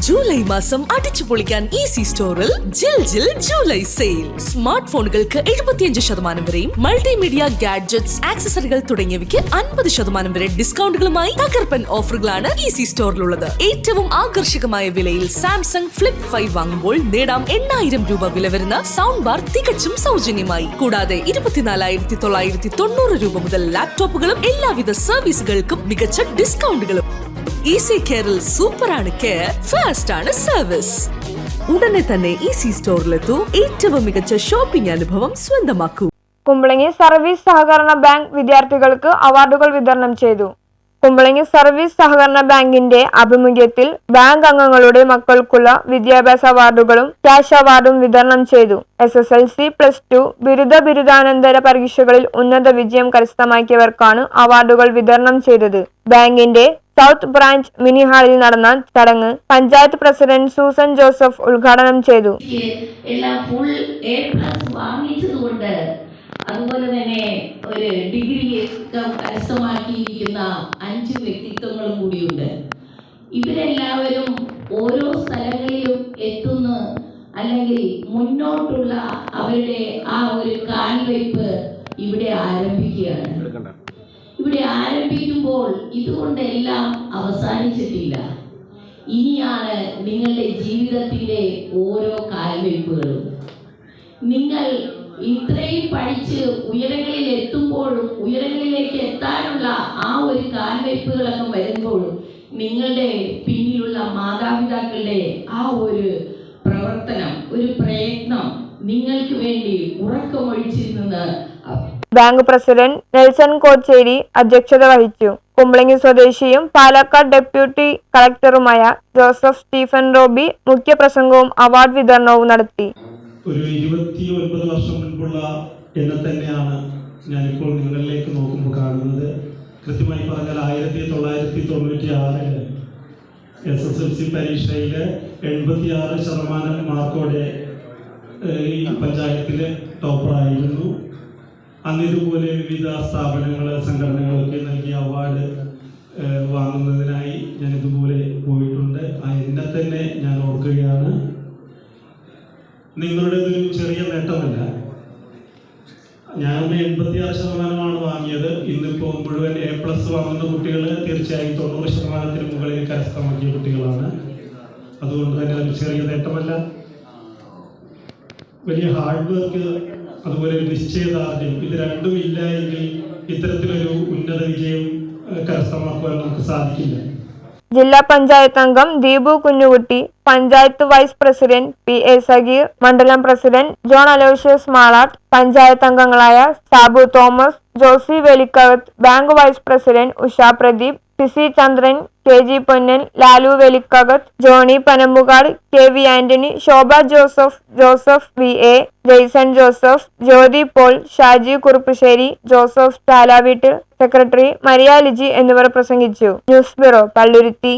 July മാസം അടിച്ചു പൊളിക്കാൻ ഈസി സ്റ്റോറിൽ ജിൽ ജൂലൈ സെയിൽ. സ്മാർട്ട് ഫോണുകൾക്ക് 75% വരെയും മൾട്ടിമീഡിയ ഗാഡ്ജറ്റ്സ്, ആക്സസറികൾ തുടങ്ങിയവയ്ക്ക് 50% വരെ ഡിസ്കൗണ്ടുകളുമായി തകർപ്പൻ ഓഫറുകളാണ് ഈസി സ്റ്റോറിലുള്ളത്. ഏറ്റവും ആകർഷകമായ വിലയിൽ സാംസങ് ഫ്ലിപ്പ് 5 വാങ്ങുമ്പോൾ നേടാം 8000 രൂപ വില വരുന്ന സൗണ്ട് ബാർ തികച്ചും സൗജന്യമായി. കൂടാതെ 24,990 രൂപ മുതൽ ലാപ്ടോപ്പുകളും എല്ലാവിധ സർവീസുകൾക്കും മികച്ച ഡിസ്കൗണ്ടുകളും. ഈസി കെയറിൽ സൂപ്പറാണ് കെയർ, ഫാസ്റ്റ് ആണ് സർവീസ്. ഉടനെ തന്നെ ഈസി സ്റ്റോറിലെത്തൂ. ഏറ്റവും മികച്ച ഷോപ്പിംഗ് അനുഭവം സ്വന്തമാക്കൂ. കുമ്പളങ്ങി സർവീസ് സഹകരണ ബാങ്ക് വിദ്യാർത്ഥികൾക്ക് അവാർഡുകൾ വിതരണം ചെയ്തു. കുമ്പളങ്ങി സർവീസ് സഹകരണ ബാങ്കിന്റെ ആഭിമുഖ്യത്തിൽ ബാങ്ക് അംഗങ്ങളുടെ മക്കൾക്കുള്ള വിദ്യാഭ്യാസ അവാർഡുകളും ക്യാഷ് അവാർഡും വിതരണം ചെയ്തു. SSLC, +2, ബിരുദാനന്തര പരീക്ഷകളിൽ ഉന്നത വിജയം കരസ്ഥമാക്കിയവർക്കാണ് അവാർഡുകൾ വിതരണം ചെയ്തത്. ബാങ്കിന്റെ സൗത്ത് ബ്രാഞ്ച് മിനി ഹാളിൽ നടന്ന ചടങ്ങ് പഞ്ചായത്ത് പ്രസിഡന്റ് സൂസൻ ജോസഫ് ഉദ്ഘാടനം ചെയ്തു. അതുപോലെ തന്നെ ഒരു ഡിഗ്രി കരസ്ഥമാക്കിയിരിക്കുന്ന 5 വ്യക്തിത്വങ്ങളും കൂടിയുണ്ട്. ഇവരെല്ലാവരും ഓരോ സ്ഥലങ്ങളിലും എത്തുന്ന അല്ലെങ്കിൽ മുന്നോട്ടുള്ള അവരുടെ ആ ഒരു കാൽവയ്പ് ഇവിടെ ആരംഭിക്കുകയാണ്. ഇവിടെ ആരംഭിക്കുമ്പോൾ ഇതുകൊണ്ടെല്ലാം അവസാനിച്ചിട്ടില്ല. ഇനിയാണ് നിങ്ങളുടെ ജീവിതത്തിൻ്റെ ഓരോ കാൽവയ്പ്പുകളും. നിങ്ങൾ ഇത്രയും പഠിച്ച് ഉയരങ്ങളിൽ എത്തുമ്പോഴും ഉയരങ്ങളിലേക്ക് എത്താനുള്ള ആ ഒരു കാൽവയ്പ്പുകളൊക്കെ വരുമ്പോഴും നിങ്ങളുടെ പിന്നിലുള്ള മാതാപിതാക്കളുടെ ആ ഒരു പ്രവർത്തനം, ഒരു പ്രയത്നം നിങ്ങൾക്ക് വേണ്ടി ഉറക്കമൊഴിച്ചിരുന്നത്. ബാങ്ക് പ്രസിഡന്റ് നെൽസൺ കോച്ചേരി അധ്യക്ഷത വഹിച്ചു. കുമ്പളങ്ങി സ്വദേശിയും പാലക്കാട് ഡെപ്യൂട്ടി കളക്ടറുമായ ജോസഫ് സ്റ്റീഫൻ റോബി മുഖ്യപ്രസംഗവും അവാർഡ് വിതരണവും നടത്തി. ഒരു 29 വർഷം മുൻപുള്ള എന്നെ തന്നെയാണ് ഞാനിപ്പോൾ നിങ്ങളിലേക്ക് നോക്കുമ്പോൾ കാണുന്നത്. കൃത്യമായി പറഞ്ഞാൽ 1996 SSLC പരീക്ഷയിൽ 86% മാർക്കോടെ ഈ പഞ്ചായത്തിൽ ടോപ്പറായിരുന്നു. അന്ന് ഇതുപോലെ വിവിധ സ്ഥാപനങ്ങൾ, സംഘടനകളൊക്കെ നൽകിയ അവാർഡ് വാങ്ങുന്നതിനായി ഞാൻ ഇതുപോലെ പോയിട്ടുണ്ട്. എന്നെ തന്നെ ഞാൻ ഓർക്കുകയാണ്. നിങ്ങളുടേതൊരു ചെറിയ നേട്ടമല്ല. ഞാൻ 86% വാങ്ങിയത്. ഇന്നിപ്പോൾ മുഴുവൻ A+ വാങ്ങുന്ന കുട്ടികൾ തീർച്ചയായും 90% മുകളിൽ കരസ്ഥമാക്കിയ കുട്ടികളാണ്. അതുകൊണ്ട് തന്നെ ഒരു ചെറിയ നേട്ടമല്ല. വലിയ ഹാർഡ് വർക്ക്, അതുപോലെ ഒരു നിശ്ചയദാർഢ്യം, ഇത് രണ്ടും ഇല്ല എങ്കിൽ ഇത്തരത്തിലൊരു ഉന്നത വിജയം കരസ്ഥമാക്കുവാൻ നമുക്ക് സാധിക്കില്ല. ജില്ലാ പഞ്ചായത്ത് അംഗം Deepu Kunjukutty, panchayat vice president PA Sageer, മണ്ഡലം പ്രസിഡന്റ് ജോൺ അലോഷ്യസ് മാളാട്ട്, പഞ്ചായത്ത് അംഗങ്ങളായ Sabu Thomas, Josy Velikkakath, bank vice president Usha Pradeep, CC Chandran, KG Ponnan, Lalu Velikkakath, Johny Panambukad, KV Antony, Shobha Joseph, Joseph VA, Jaison Joseph, Jyothi Paul, Shaji Kuruppassery, Joseph Chalaveettil, secretary Maria Liji എന്നിവർ പ്രസംഗിച്ചു. News bureau, Palluruthy.